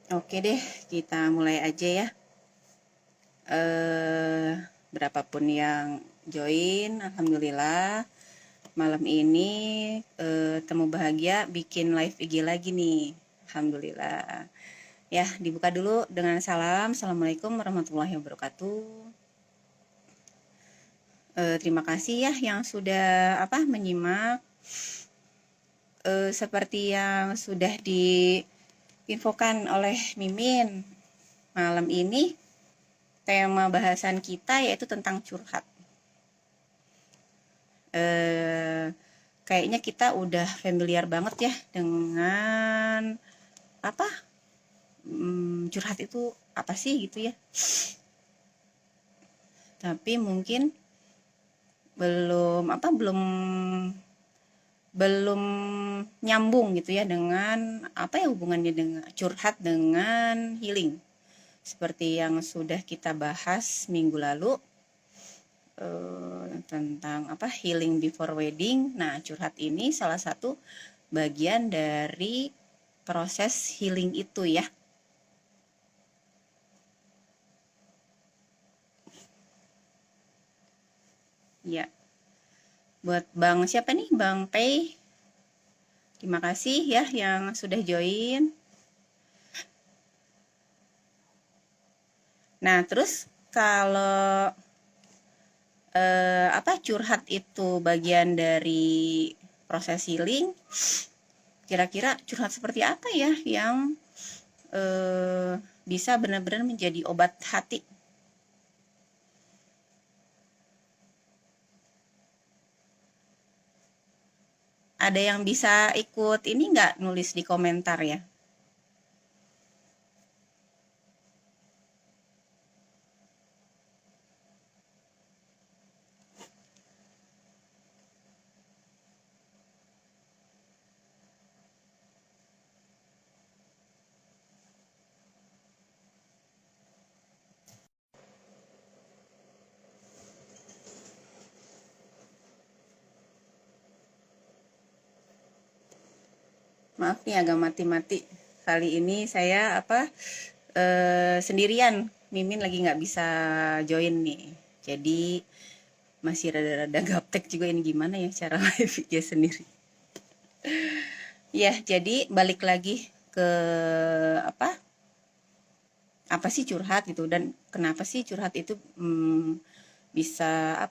Oke deh, kita mulai aja ya. Berapapun yang join, alhamdulillah. Malam ini temu bahagia bikin live IG lagi nih. Alhamdulillah. Ya, dibuka dulu dengan salam. Assalamualaikum warahmatullahi wabarakatuh. Terima kasih ya yang sudah menyimak. Seperti yang sudah diinfokan oleh Mimin, malam ini tema bahasan kita yaitu tentang curhat. Kayaknya kita udah familiar banget ya dengan apa curhat itu apa sih gitu ya. Tapi mungkin belum belum nyambung gitu ya dengan apa ya hubungannya dengan curhat dengan healing. Seperti yang sudah kita bahas minggu lalu tentang healing before wedding. Nah, curhat ini salah satu bagian dari proses healing itu ya. Ya, buat Bang siapa nih? Bang Pei. Terima kasih ya yang sudah join. Nah, terus kalau curhat itu bagian dari proses healing, kira-kira curhat seperti apa ya yang bisa benar-benar menjadi obat hati? Ada yang bisa ikut ini nggak nulis di komentar ya? Maaf nih agak mati-mati. Kali ini saya sendirian. Mimin lagi nggak bisa join nih. Jadi masih rada-rada gaptek juga ini gimana ya cara live IG sendiri. Ya, jadi balik lagi ke apa apa sih curhat gitu dan kenapa sih curhat itu bisa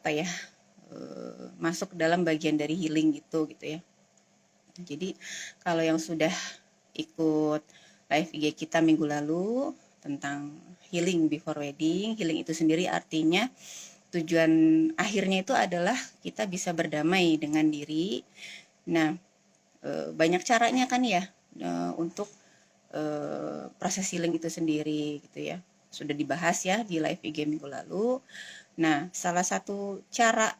masuk dalam bagian dari healing gitu ya. Jadi kalau yang sudah ikut live IG kita minggu lalu tentang healing before wedding, healing itu sendiri artinya tujuan akhirnya itu adalah kita bisa berdamai dengan diri. Nah, banyak caranya kan ya untuk proses healing itu sendiri gitu ya. Sudah dibahas ya di live IG minggu lalu. Nah, salah satu cara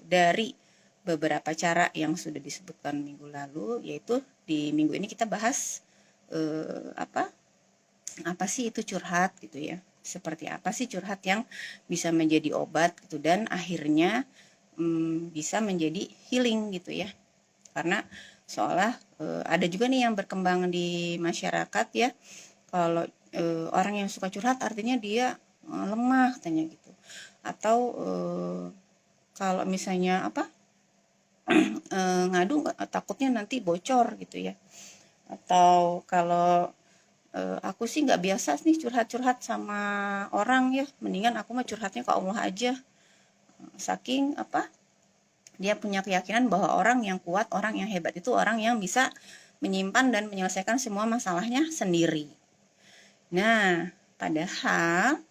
dari beberapa cara yang sudah disebutkan minggu lalu yaitu di minggu ini kita bahas eh, apa apa sih itu curhat gitu ya. Seperti apa sih curhat yang bisa menjadi obat gitu dan akhirnya bisa menjadi healing gitu ya. Karena seolah ada juga nih yang berkembang di masyarakat ya kalau orang yang suka curhat artinya dia lemah katanya gitu atau kalau misalnya ngadu takutnya nanti bocor gitu ya atau kalau aku sih nggak biasa nih curhat-curhat sama orang ya mendingan aku mah curhatnya ke Allah aja saking dia punya keyakinan bahwa orang yang kuat orang yang hebat itu orang yang bisa menyimpan dan menyelesaikan semua masalahnya sendiri. Nah, padahal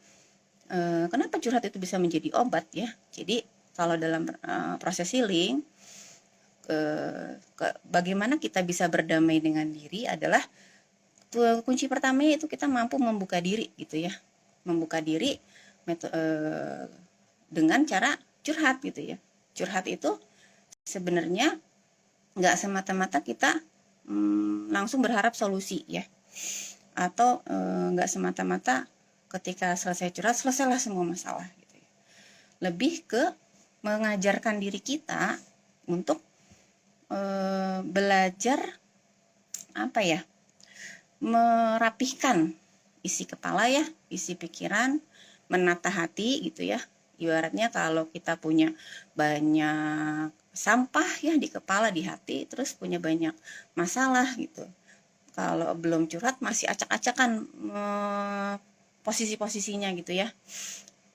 kenapa curhat itu bisa menjadi obat ya? Jadi kalau dalam proses healing, bagaimana kita bisa berdamai dengan diri adalah kunci pertama itu kita mampu membuka diri gitu ya, membuka diri dengan cara curhat gitu ya. Curhat itu sebenarnya nggak semata-mata kita langsung berharap solusi ya, atau nggak semata-mata ketika selesai curhat selesailah semua masalah gitu ya. Lebih ke mengajarkan diri kita untuk belajar apa ya merapihkan isi kepala ya, isi pikiran, menata hati gitu ya. Ibaratnya kalau kita punya banyak sampah ya di kepala, di hati, terus punya banyak masalah gitu. Kalau belum curhat masih acak-acakan posisi-posisinya gitu ya.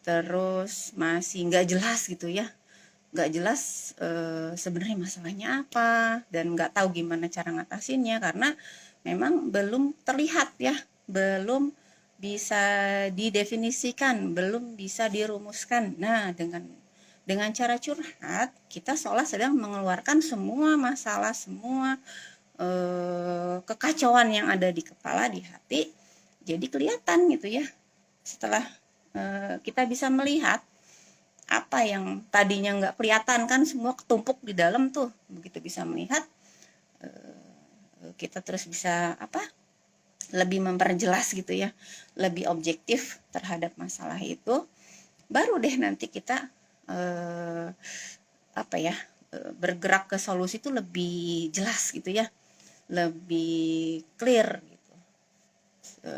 Terus masih nggak jelas gitu ya, nggak jelas sebenarnya masalahnya apa, dan nggak tahu gimana cara ngatasinnya karena memang belum terlihat ya, belum bisa didefinisikan, belum bisa dirumuskan. Nah, dengan cara curhat kita seolah sedang mengeluarkan semua masalah, semua kekacauan yang ada di kepala, di hati, jadi kelihatan gitu ya. Setelah kita bisa melihat apa yang tadinya nggak kelihatan, kan semua ketumpuk di dalam tuh, begitu bisa melihat, kita terus bisa apa, lebih memperjelas gitu ya, lebih objektif terhadap masalah itu, baru deh nanti kita apa ya, bergerak ke solusi itu lebih jelas gitu ya, lebih clear gitu.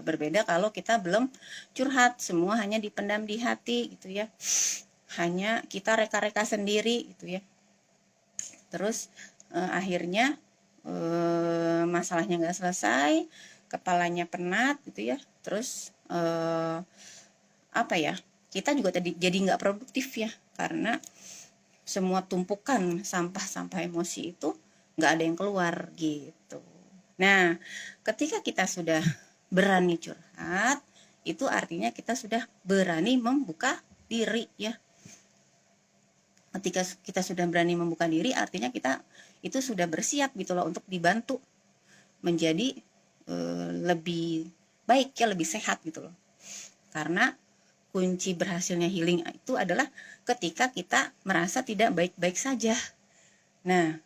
Berbeda kalau kita belum curhat, semua hanya dipendam di hati gitu ya, hanya kita reka-reka sendiri gitu ya. Terus akhirnya masalahnya nggak selesai, kepalanya penat gitu ya. Terus apa ya, kita juga jadi nggak produktif ya, karena semua tumpukan sampah-sampah emosi itu nggak ada yang keluar gitu. Nah, ketika kita sudah berani curhat, itu artinya kita sudah berani membuka diri ya. Ketika kita sudah berani membuka diri, artinya kita itu sudah bersiap gitu loh untuk dibantu menjadi lebih baik ya, lebih sehat gitu loh. Karena kunci berhasilnya healing itu adalah ketika kita merasa tidak baik-baik saja. Nah,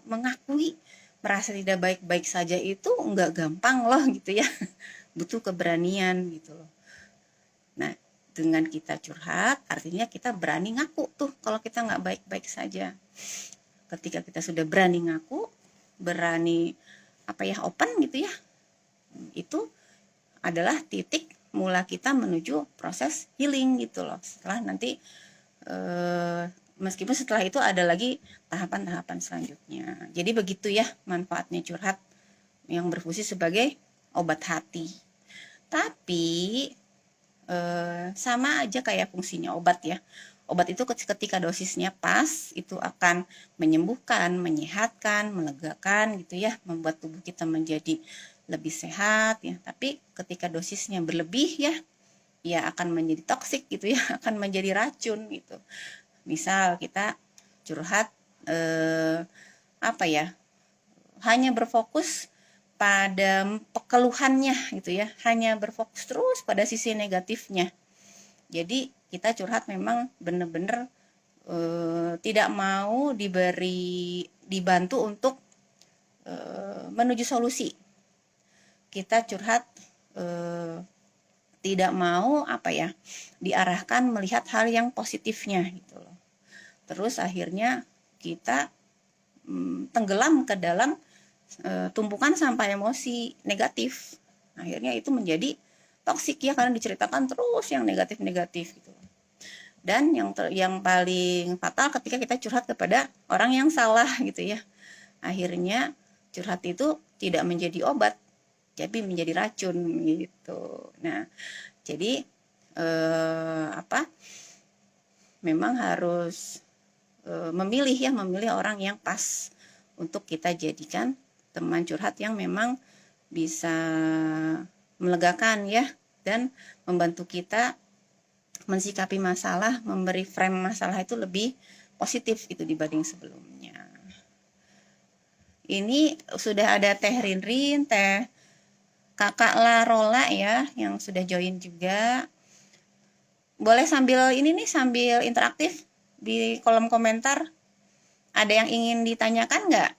mengakui merasa tidak baik-baik saja itu nggak gampang loh gitu ya, butuh keberanian gitu loh. Nah, dengan kita curhat artinya kita berani ngaku tuh kalau kita nggak baik-baik saja. Ketika kita sudah berani ngaku, berani apa ya, open gitu ya, itu adalah titik mula kita menuju proses healing gitu loh. Setelah nanti meskipun setelah itu ada lagi tahapan-tahapan selanjutnya. Jadi begitu ya manfaatnya curhat yang berfungsi sebagai obat hati. Tapi sama aja kayak fungsinya obat ya. Obat itu ketika dosisnya pas, itu akan menyembuhkan, menyehatkan, melegakan gitu ya, membuat tubuh kita menjadi lebih sehat ya. Tapi ketika dosisnya berlebih ya, ya akan menjadi toksik gitu ya, akan menjadi racun gitu. Misal kita curhat apa ya, hanya berfokus pada keluhannya gitu ya, hanya berfokus terus pada sisi negatifnya. Jadi kita curhat memang benar-benar tidak mau dibantu untuk menuju solusi. Kita curhat tidak mau apa ya, diarahkan melihat hal yang positifnya gitu loh. Terus akhirnya kita tenggelam ke dalam tumpukan sampah emosi negatif. Akhirnya itu menjadi toksik ya, karena diceritakan terus yang negatif-negatif gitu. Dan yang paling fatal ketika kita curhat kepada orang yang salah gitu ya. Akhirnya curhat itu tidak menjadi obat, tapi menjadi racun gitu. Nah, jadi apa? Memang harus memilih orang yang pas untuk kita jadikan teman curhat yang memang bisa melegakan ya, dan membantu kita mensikapi masalah, memberi frame masalah itu lebih positif itu dibanding sebelumnya. Ini sudah ada Teh Rinrin, Teh Kakak Larola ya yang sudah join juga. Boleh sambil ini nih, sambil interaktif di kolom komentar. Ada yang ingin ditanyakan nggak?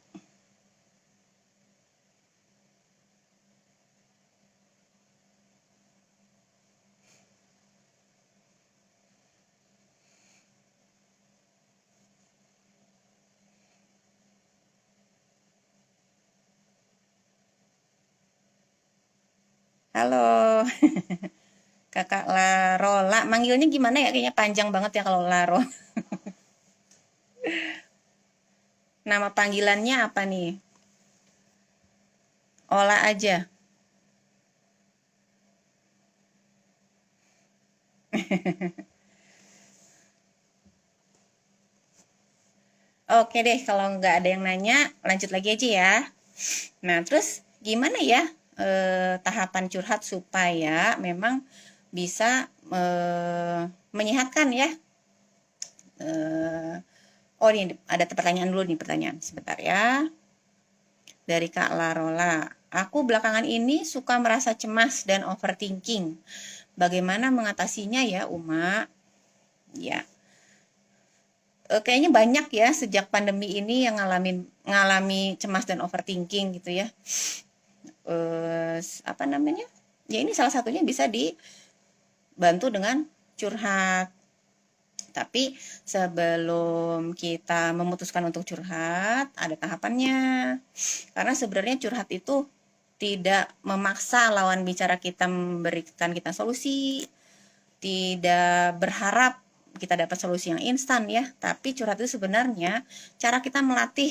Halo, Kakak Larola. Manggilnya gimana ya? Kayaknya panjang banget ya kalau Laro. Nama panggilannya apa nih? Ola aja. Oke deh, kalau nggak ada yang nanya, lanjut lagi aja ya. Nah, terus gimana ya tahapan curhat supaya memang bisa menyehatkan ya? Eh, oh, ini ada pertanyaan dulu nih, pertanyaan sebentar ya. Dari Kak Larola. Aku belakangan ini suka merasa cemas dan overthinking. Bagaimana mengatasinya ya, Uma? Ya, kayaknya banyak ya sejak pandemi ini yang ngalami cemas dan overthinking gitu ya. Apa namanya? Ya ini salah satunya bisa dibantu dengan curhat. Tapi sebelum kita memutuskan untuk curhat, ada tahapannya. Karena sebenarnya curhat itu tidak memaksa lawan bicara kita memberikan kita solusi, tidak berharap kita dapat solusi yang instan ya, tapi curhat itu sebenarnya cara kita melatih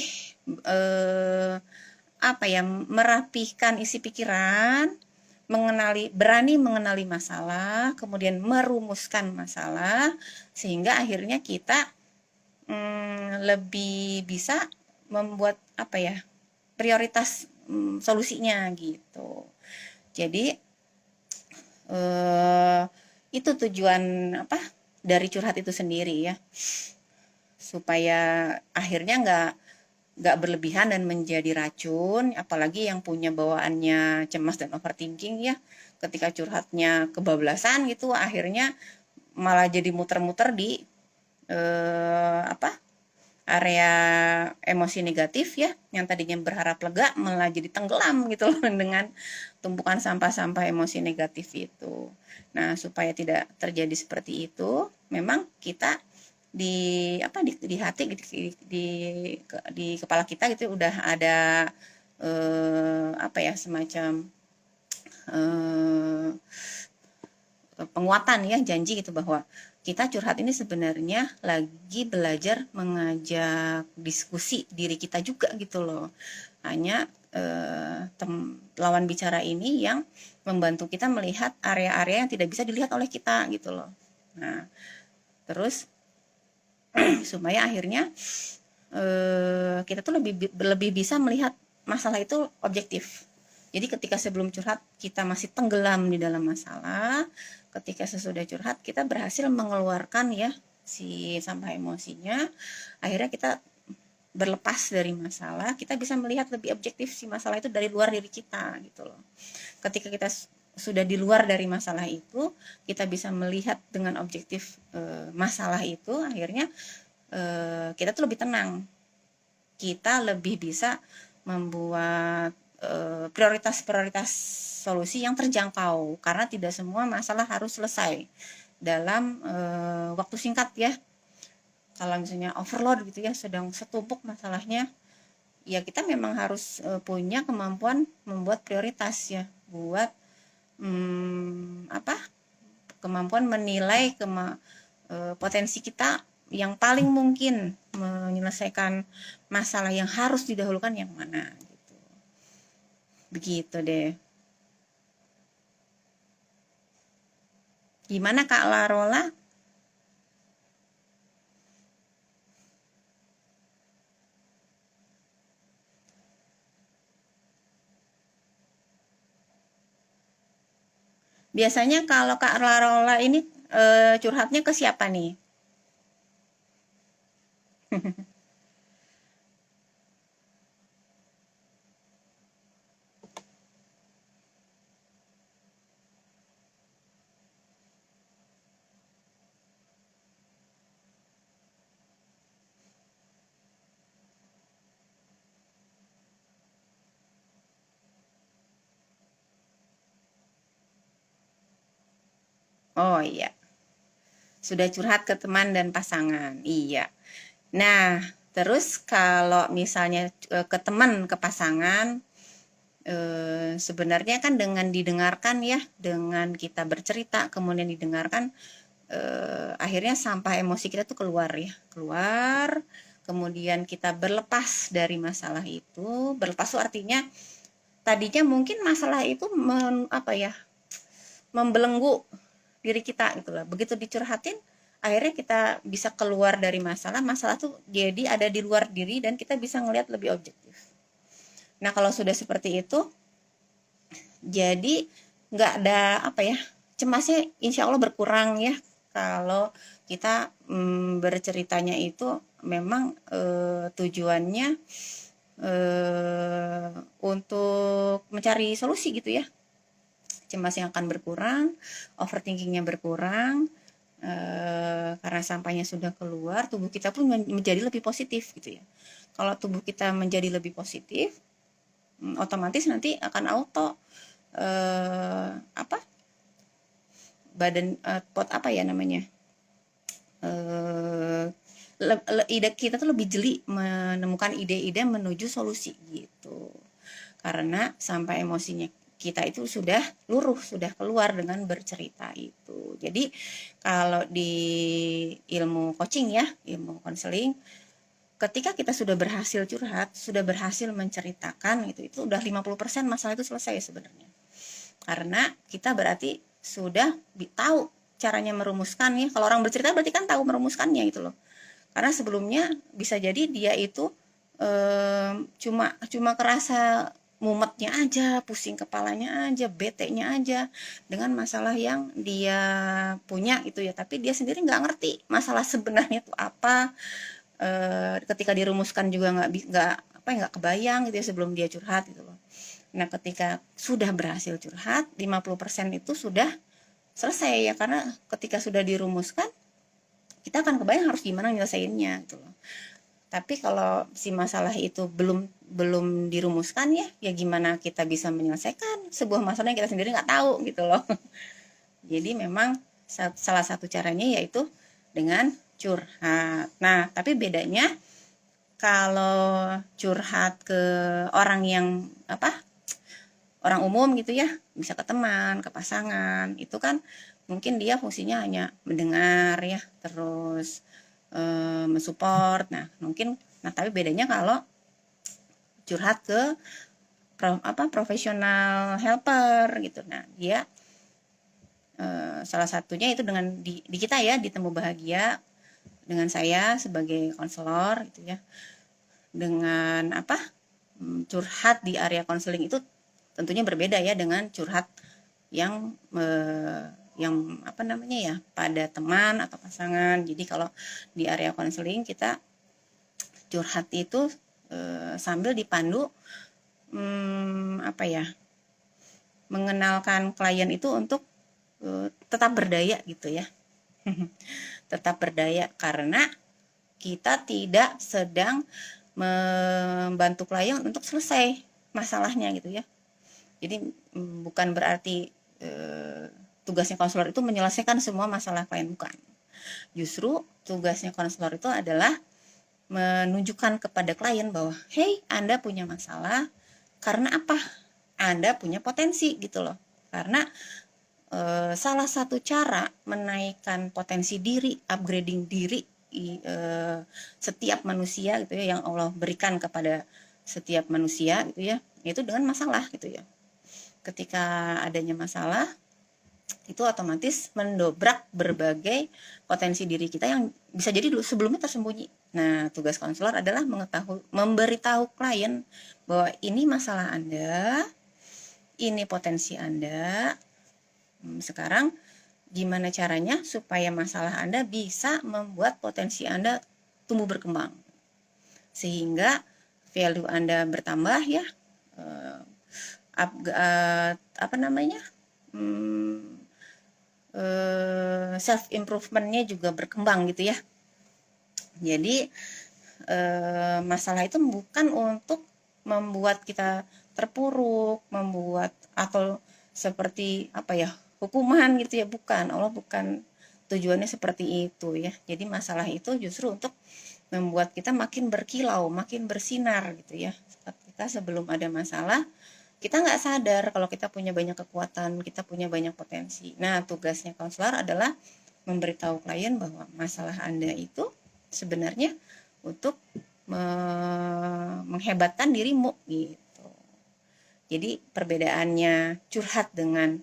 apa ya, merapihkan isi pikiran, berani mengenali masalah, kemudian merumuskan masalah, sehingga akhirnya kita lebih bisa membuat apa ya, prioritas solusinya gitu. Jadi itu tujuan apa dari curhat itu sendiri ya, supaya akhirnya nggak berlebihan dan menjadi racun, apalagi yang punya bawaannya cemas dan overthinking ya, ketika curhatnya kebablasan gitu, akhirnya malah jadi muter-muter di apa, area emosi negatif ya, yang tadinya berharap lega malah jadi tenggelam gitu loh dengan tumpukan sampah-sampah emosi negatif itu. Nah, supaya tidak terjadi seperti itu, memang kita di hati di kepala kita gitu udah ada apa ya, semacam eh, penguatan ya, janji gitu, bahwa kita curhat ini sebenarnya lagi belajar mengajak diskusi diri kita juga gitu loh. Hanya lawan bicara ini yang membantu kita melihat area-area yang tidak bisa dilihat oleh kita gitu loh. Nah, terus supaya akhirnya kita tuh lebih bisa melihat masalah itu objektif. Jadi ketika sebelum curhat kita masih tenggelam di dalam masalah, ketika sesudah curhat kita berhasil mengeluarkan ya si sampah emosinya, akhirnya kita berlepas dari masalah, kita bisa melihat lebih objektif si masalah itu dari luar diri kita gitu loh. Ketika kita sudah di luar dari masalah itu, kita bisa melihat dengan objektif masalah itu, akhirnya kita tuh lebih tenang, kita lebih bisa membuat prioritas-prioritas solusi yang terjangkau, karena tidak semua masalah harus selesai dalam waktu singkat ya. Kalau misalnya overload gitu ya, sedang setumpuk masalahnya, ya kita memang harus punya kemampuan membuat prioritas ya, buat apa, kemampuan menilai potensi kita yang paling mungkin menyelesaikan masalah yang harus didahulukan yang mana gitu. Begitu deh. Gimana Kak Larola? Biasanya kalau Kak Larola ini curhatnya ke siapa nih? Oh iya, sudah curhat ke teman dan pasangan. Iya. Nah, terus kalau misalnya ke teman, ke pasangan, sebenarnya kan dengan didengarkan ya, dengan kita bercerita kemudian didengarkan, akhirnya sampah emosi kita tuh keluar ya, keluar, kemudian kita berlepas dari masalah itu. Berlepas tuh artinya tadinya mungkin masalah itu membelenggu diri kita gitu lah. Begitu dicurhatin, akhirnya kita bisa keluar dari masalah. Masalah tuh jadi ada di luar diri dan kita bisa ngelihat lebih objektif. Nah, kalau sudah seperti itu, jadi nggak ada cemasnya insya Allah berkurang ya. Kalau kita berceritanya itu memang tujuannya untuk mencari solusi gitu ya. Cemas yang akan berkurang, overthinkingnya berkurang, karena sampahnya sudah keluar, tubuh kita pun menjadi lebih positif gitu ya. Kalau tubuh kita menjadi lebih positif, otomatis nanti akan auto badan ide kita tuh lebih jeli menemukan ide-ide menuju solusi gitu, karena sampah emosinya kita itu sudah luruh, sudah keluar dengan bercerita itu. Jadi kalau di ilmu coaching ya, ilmu konseling, ketika kita sudah berhasil curhat, sudah berhasil menceritakan itu udah 50% masalah itu selesai sebenarnya. Karena kita berarti sudah tahu caranya merumuskan ya. Kalau orang bercerita berarti kan tahu merumuskannya gitu loh. Karena sebelumnya bisa jadi dia itu cuma kerasa mumetnya aja, pusing kepalanya aja, bete-nya aja dengan masalah yang dia punya gitu ya. Tapi dia sendiri nggak ngerti masalah sebenarnya itu apa. Ketika dirumuskan juga nggak kebayang gitu ya sebelum dia curhat gitu loh. Nah, ketika sudah berhasil curhat, 50% itu sudah selesai ya, karena ketika sudah dirumuskan, kita akan kebayang harus gimana nyelesainnya gitu loh. Tapi kalau si masalah itu belum dirumuskan ya gimana kita bisa menyelesaikan sebuah masalah yang kita sendiri nggak tahu gitu loh. Jadi memang salah satu caranya yaitu dengan curhat. Nah, tapi bedanya kalau curhat ke orang yang orang umum gitu ya, bisa ke teman, ke pasangan, itu kan mungkin dia fungsinya hanya mendengar ya, terus mensupport. Nah, tapi bedanya kalau curhat ke profesional helper gitu. Nah, dia salah satunya itu dengan di kita ya, di Temu Bahagia, dengan saya sebagai konselor gitu ya. Dengan curhat di area konseling itu tentunya berbeda ya dengan curhat yang pada teman atau pasangan. Jadi kalau di area konseling kita curhat itu sambil dipandu mengenalkan klien itu untuk tetap berdaya gitu ya. Tetap berdaya karena kita tidak sedang membantu klien untuk selesai masalahnya gitu ya. Jadi bukan berarti tugasnya konselor itu menyelesaikan semua masalah klien, bukan. Justru tugasnya konselor itu adalah menunjukkan kepada klien bahwa hey, Anda punya masalah karena apa? Anda punya potensi gitu loh. Karena salah satu cara menaikkan potensi diri, upgrading diri setiap manusia gitu ya, yang Allah berikan kepada setiap manusia gitu ya, itu dengan masalah gitu ya. Ketika adanya masalah, itu otomatis mendobrak berbagai potensi diri kita yang bisa jadi dulu sebelumnya tersembunyi. Nah, tugas konselor adalah memberitahu klien bahwa ini masalah Anda, ini potensi Anda. Sekarang gimana caranya supaya masalah Anda bisa membuat potensi Anda tumbuh berkembang, sehingga value Anda bertambah ya, self improvementnya juga berkembang gitu ya. Jadi masalah itu bukan untuk membuat kita terpuruk, membuat atau seperti hukuman gitu ya, bukan. Allah bukan tujuannya seperti itu ya. Jadi masalah itu justru untuk membuat kita makin berkilau, makin bersinar gitu ya. Kita sebelum ada masalah Kita nggak sadar kalau kita punya banyak kekuatan, kita punya banyak potensi. Nah, tugasnya konselor adalah memberitahu klien bahwa masalah Anda itu sebenarnya untuk menghebatkan dirimu gitu. Jadi perbedaannya curhat dengan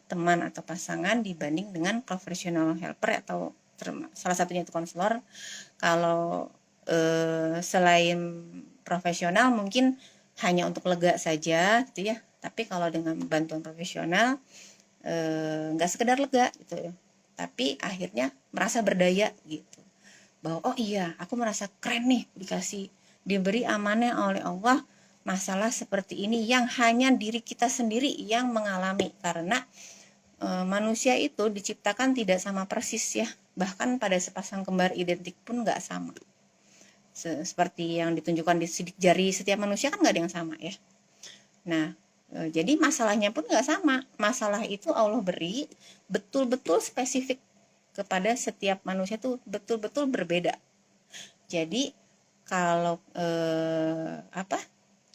teman atau pasangan dibanding dengan professional helper atau salah satunya itu konselor. Kalau selain profesional mungkin hanya untuk lega saja gitu ya, tapi kalau dengan bantuan profesional nggak sekedar lega gitu ya, tapi akhirnya merasa berdaya gitu, bahwa oh iya aku merasa keren nih diberi amanah oleh Allah masalah seperti ini yang hanya diri kita sendiri yang mengalami, karena manusia itu diciptakan tidak sama persis ya, bahkan pada sepasang kembar identik pun nggak sama. Seperti yang ditunjukkan di sidik jari setiap manusia kan nggak ada yang sama ya. Nah, jadi masalahnya pun nggak sama. Masalah itu Allah beri betul-betul spesifik kepada setiap manusia tuh betul-betul berbeda. Jadi kalau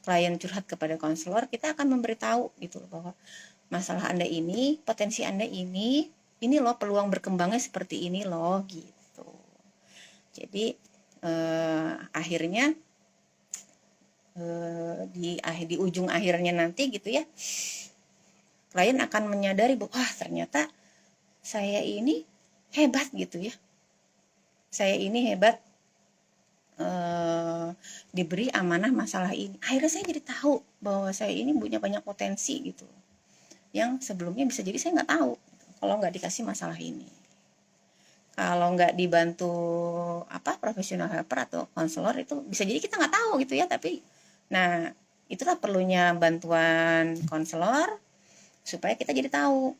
klien curhat kepada konselor, kita akan memberitahu gitu bahwa masalah Anda ini, potensi Anda ini loh peluang berkembangnya seperti ini loh gitu. Jadi akhirnya di ujung akhirnya nanti gitu ya, klien akan menyadari bahwa ternyata saya ini hebat gitu ya, saya ini hebat diberi amanah masalah ini. Akhirnya saya jadi tahu bahwa saya ini punya banyak potensi gitu, yang sebelumnya bisa jadi saya nggak tahu gitu, kalau nggak dikasih masalah ini, kalau nggak dibantu profesional helper atau konselor, itu bisa jadi kita nggak tahu gitu ya. Tapi nah itulah perlunya bantuan konselor, supaya kita jadi tahu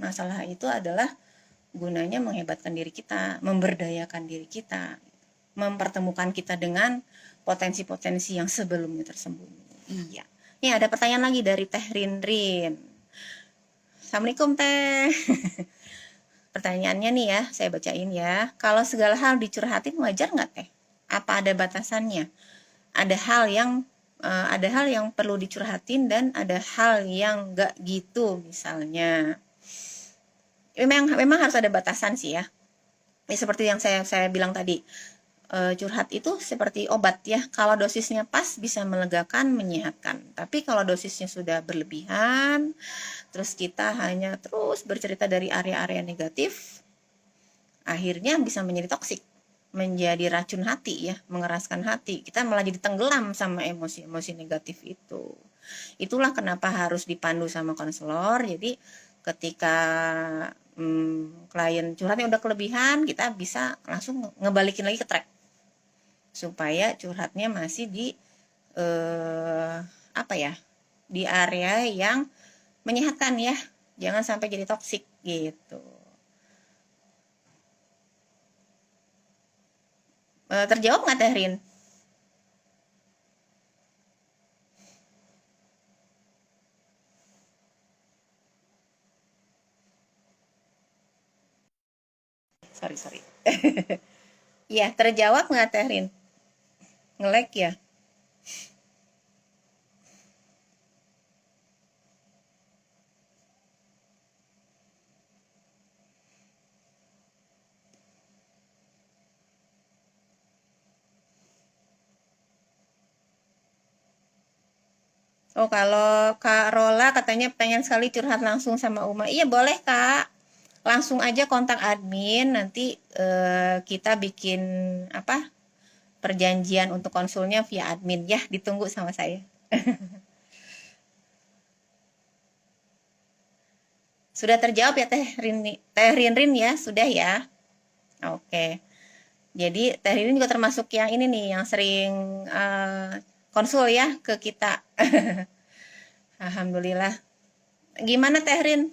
masalah itu adalah gunanya menghebatkan diri kita, memberdayakan diri kita, mempertemukan kita dengan potensi-potensi yang sebelumnya tersembunyi. Iya. Nih ada pertanyaan lagi dari Teh Rinrin. Assalamualaikum Teh. Pertanyaannya nih ya, saya bacain ya. Kalau segala hal dicurhatin wajar nggak Teh? Apa ada batasannya? Ada hal yang perlu dicurhatin dan ada hal yang nggak gitu misalnya. Memang harus ada batasan sih ya. Seperti yang saya bilang tadi, curhat itu seperti obat ya. Kalau dosisnya pas bisa melegakan, menyehatkan. Tapi kalau dosisnya sudah berlebihan, terus kita hanya terus bercerita dari area-area negatif, akhirnya bisa menjadi toksik, menjadi racun hati ya, mengeraskan hati. Kita malah jadi tenggelam sama emosi-emosi negatif itu. Itulah kenapa harus dipandu sama konselor. Jadi ketika klien curhatnya udah kelebihan, kita bisa langsung ngebalikin lagi ke track, supaya curhatnya masih di di area yang menyehatkan ya, jangan sampai jadi toksik gitu. Terjawab nggak Teh Rin? Sorry. Iya, terjawab nggak Teh Rin? Nge-lag ya? Oh, kalau Kak Rola katanya pengen sekali curhat langsung sama Uma. Iya, boleh, Kak. Langsung aja kontak admin, nanti kita bikin apa? Perjanjian untuk konsulnya via admin ya, ditunggu sama saya. Sudah terjawab ya Teh Rinrin ya, sudah ya. Oke. Jadi Teh Rinrin juga termasuk yang ini nih, yang sering konsul ya ke kita. Alhamdulillah. Gimana Teh Rin?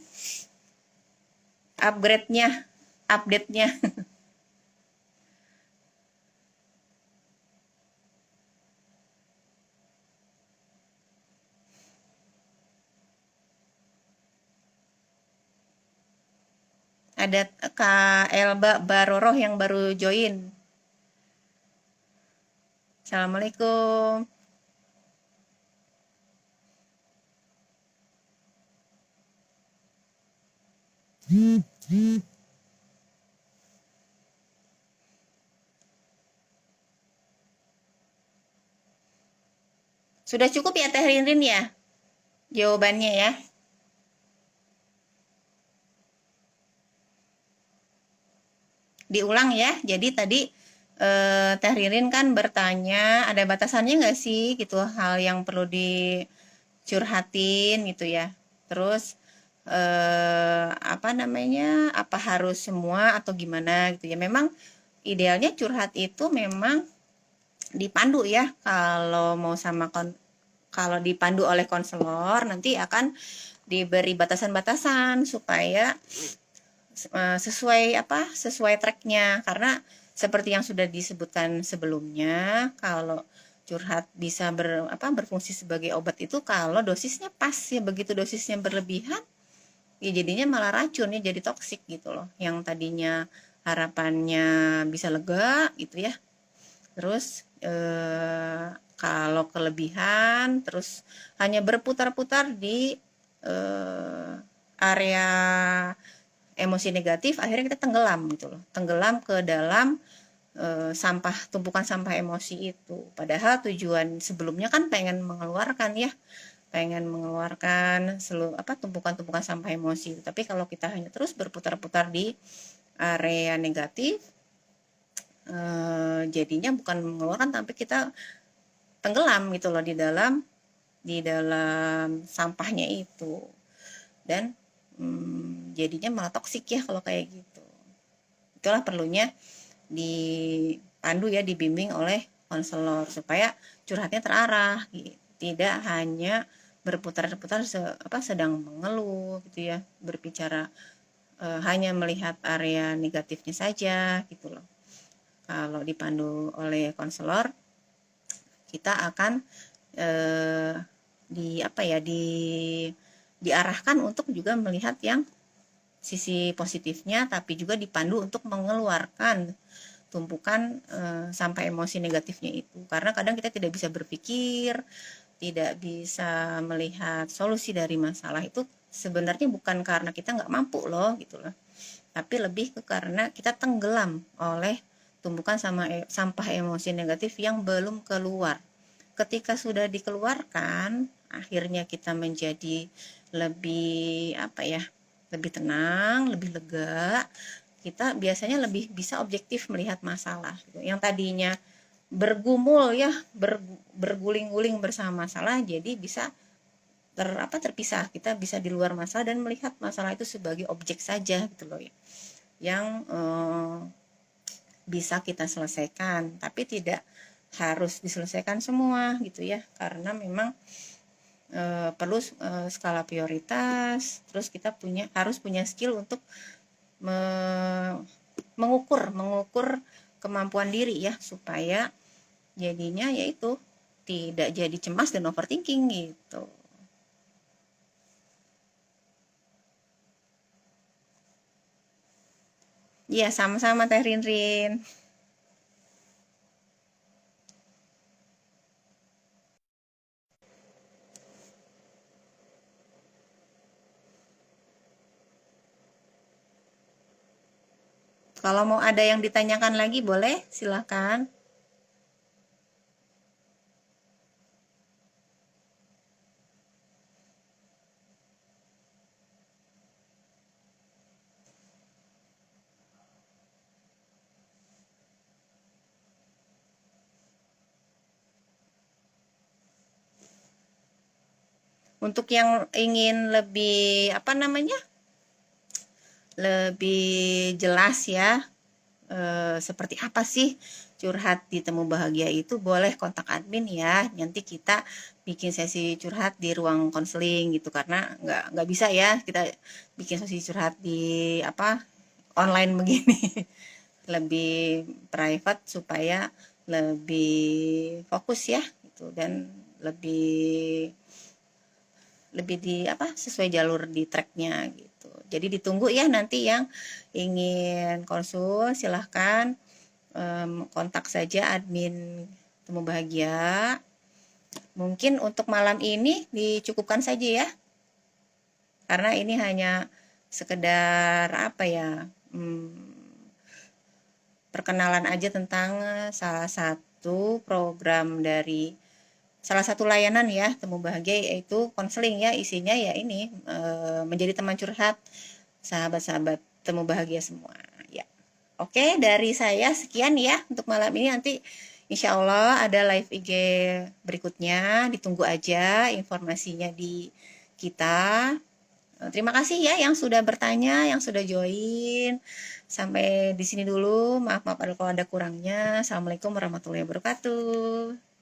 Upgrade-nya, update-nya. Ada Kak Elba Baroroh yang baru join. Assalamualaikum. Sudah cukup ya Teh Rinrin ya jawabannya ya. Diulang ya. Jadi tadi Teh Ririn kan bertanya ada batasannya nggak sih gitu hal yang perlu dicurhatin gitu ya. Terus apa namanya? Apa harus semua atau gimana gitu ya. Memang idealnya curhat itu memang dipandu ya. Kalau mau sama kalau dipandu oleh konselor nanti akan diberi batasan-batasan supaya sesuai tracknya karena seperti yang sudah disebutkan sebelumnya kalau curhat bisa berfungsi sebagai obat itu kalau dosisnya pas ya begitu dosisnya berlebihan ya jadinya malah racun ya jadi toksik gitu loh yang tadinya harapannya bisa lega gitu ya terus kalau kelebihan terus hanya berputar-putar di area emosi negatif akhirnya kita tenggelam gitu loh tenggelam ke dalam tumpukan sampah emosi itu padahal tujuan sebelumnya kan pengen mengeluarkan ya pengen mengeluarkan tumpukan-tumpukan sampah emosi tapi kalau kita hanya terus berputar-putar di area negatif jadinya bukan mengeluarkan tapi kita tenggelam gitu loh di dalam sampahnya itu dan jadinya malah toksik ya kalau kayak gitu itulah perlunya dipandu ya dibimbing oleh konselor supaya curhatnya terarah gitu. Tidak hanya berputar-putar sedang mengeluh gitu ya berbicara hanya melihat area negatifnya saja gitu loh kalau dipandu oleh konselor kita akan diarahkan untuk juga melihat yang sisi positifnya tapi juga dipandu untuk mengeluarkan tumpukan sampah emosi negatifnya itu karena kadang kita tidak bisa berpikir tidak bisa melihat solusi dari masalah itu sebenarnya bukan karena kita nggak mampu loh gitu loh tapi lebih ke karena kita tenggelam oleh tumpukan sampah emosi negatif yang belum keluar ketika sudah dikeluarkan akhirnya kita menjadi lebih lebih tenang lebih lega kita biasanya lebih bisa objektif melihat masalah gitu. Yang tadinya bergumul ya berguling-guling bersama masalah jadi bisa terpisah kita bisa di luar masalah dan melihat masalah itu sebagai objek saja gitu loh ya yang bisa kita selesaikan tapi tidak harus diselesaikan semua gitu ya karena memang perlu skala prioritas terus kita harus punya skill untuk mengukur kemampuan diri ya supaya jadinya yaitu tidak jadi cemas dan overthinking gitu. Iya sama-sama Teh Rinrin. Kalau mau ada yang ditanyakan lagi boleh silahkan. Untuk yang ingin lebih lebih jelas ya seperti apa sih curhat di Temu Bahagia itu boleh kontak admin ya nanti kita bikin sesi curhat di ruang konseling gitu karena nggak bisa ya kita bikin sesi curhat di online begini lebih private supaya lebih fokus ya gitu dan lebih lebih sesuai jalur di tracknya gitu jadi ditunggu ya nanti yang ingin konsul silahkan kontak saja admin Temu Bahagia mungkin untuk malam ini dicukupkan saja ya karena ini hanya sekedar apa ya, perkenalan aja tentang salah satu program dari salah satu layanan ya Temu Bahagia, yaitu konseling ya. Isinya ya ini menjadi teman curhat sahabat-sahabat Temu Bahagia semua ya. Oke, dari saya sekian ya untuk malam ini. Nanti insya Allah ada live IG berikutnya, ditunggu aja informasinya di kita. Terima kasih ya yang sudah bertanya, yang sudah join. Sampai di sini dulu. Maaf kalau ada kurangnya. Assalamualaikum warahmatullahi wabarakatuh.